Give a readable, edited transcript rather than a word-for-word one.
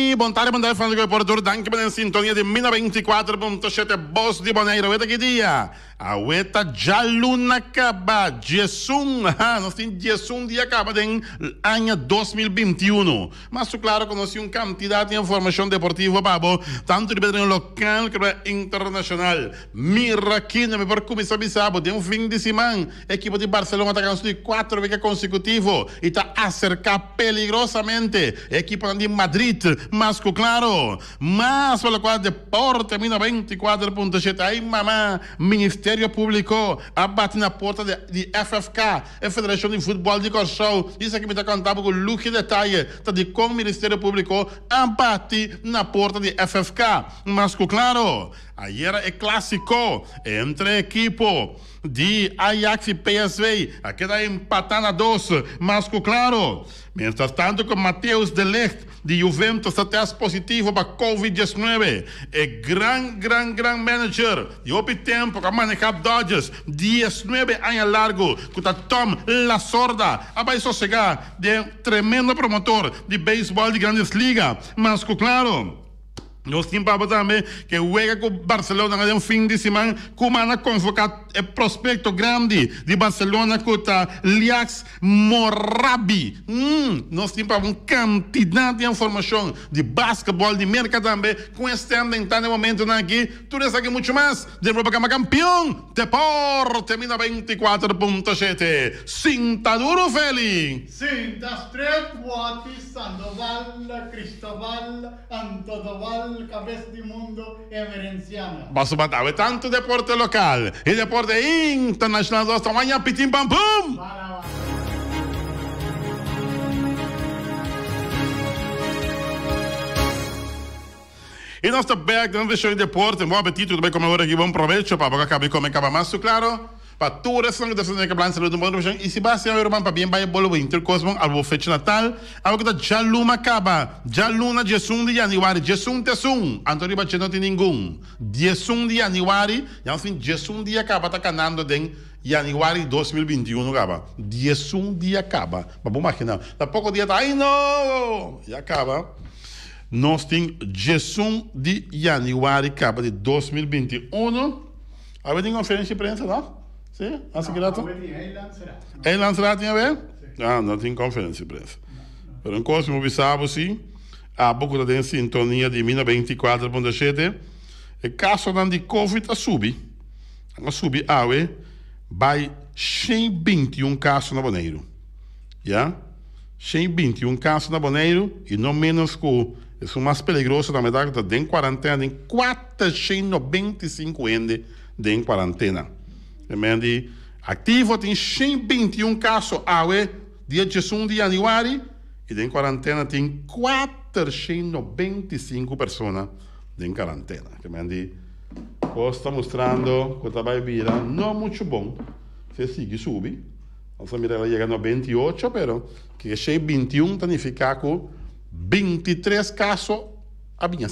Oi, buon tardi, fan del portatore, anche in sintonia di 1024.7 Boss di Bonaire. Avete che dia? Avete già luna acaba, Gesù, nós temos Gesù dia acaba em ano 2021. Mas claro, conheci uma quantidade de informação deportiva, babo, tanto de bedrinho local como internacional. Mira aqui, não me por começar a bisabo, de fim de semana, a equipe de Barcelona está ganhando 4 vezes consecutivas e está a cercar peligrosamente a equipe de Madrid, mas claro, mas pelo qual deporte 24.7 aí mamá, Ministério Público abate na porta de FFK, a Federação de Futebol de Corção. Isso aqui me está contando com o Luque Detalhe, está de como o Ministério Público abate na porta de FFK, mas claro, ayer é clássico entre a equipe de Ajax e PSV, aqui está empatando a 2, mas claro, mientras tanto com Mateus de Ligt de Juventus está teste positivo para Covid-19, é gran manager de outro tempo que maneja Dodgers 19 anos largo, que está Tom La Sorda, vai sossegar de tremendo promotor de beisebol de grandes ligas, mas claro, nós temos também que juega com Barcelona no fim de semana, como a convocar o prospecto grande de Barcelona, que está Liax Morabi. Nós temos uma quantidade de informação de basquetebol, de mercado também, com este ambiente no momento aqui. Tudo isso aqui muito mais, de Europa campeão, Deporte 24.7. Sinta duro, Feli. Sinta Street, Wati, Sandoval, Cristóbal, Antodoval, cabeça de mundo emerenciana. Posso bater, é tanto deporte local e deporte internacional do tamanho pitim pam pum. E nós estamos back, não deixou de deporte, bom apetite, também comer aqui, bom proveito, para que acabe com acaba mais, claro. Para tudo isso que você tem que planejar saúde bom e se basta eu para bem vai bolo winter cosmon algo fecha natal algo que já luma acaba já luna de 1 de janeiro tesum Antônio Bache não tem nenhum 1 de janeiro já assim 1 dia acaba tá canando de janeiro 2021 acaba 1 dia acaba mas vamos imaginar dá pouco dia tá ai não já acaba nós tem 1 de janeiro acaba de 2021 a tem conferência de imprensa não? Sim? Assim que lato? Ele lançará, tinha a ver? Ah, não tem conferência de imprensa. Pero em Cosmo Bissabo, sim, há pouco de sintonia de 24.7, o caso de Covid a subir. A subir, vai 121 casos na Bonaire. Já? 121 casos na Bonaire, e não menos que o mais peligroso da metade, está em quarentena, em 495 ende em quarentena. Ativo tem 121 casos dia 1 de janeiro e em quarentena tem 495 pessoas em quarentena. Está mostrando que vai vir não muito bom. Se sigue subir, nós vamos chegar a 28, mas que 121 significa que 23 casos a minha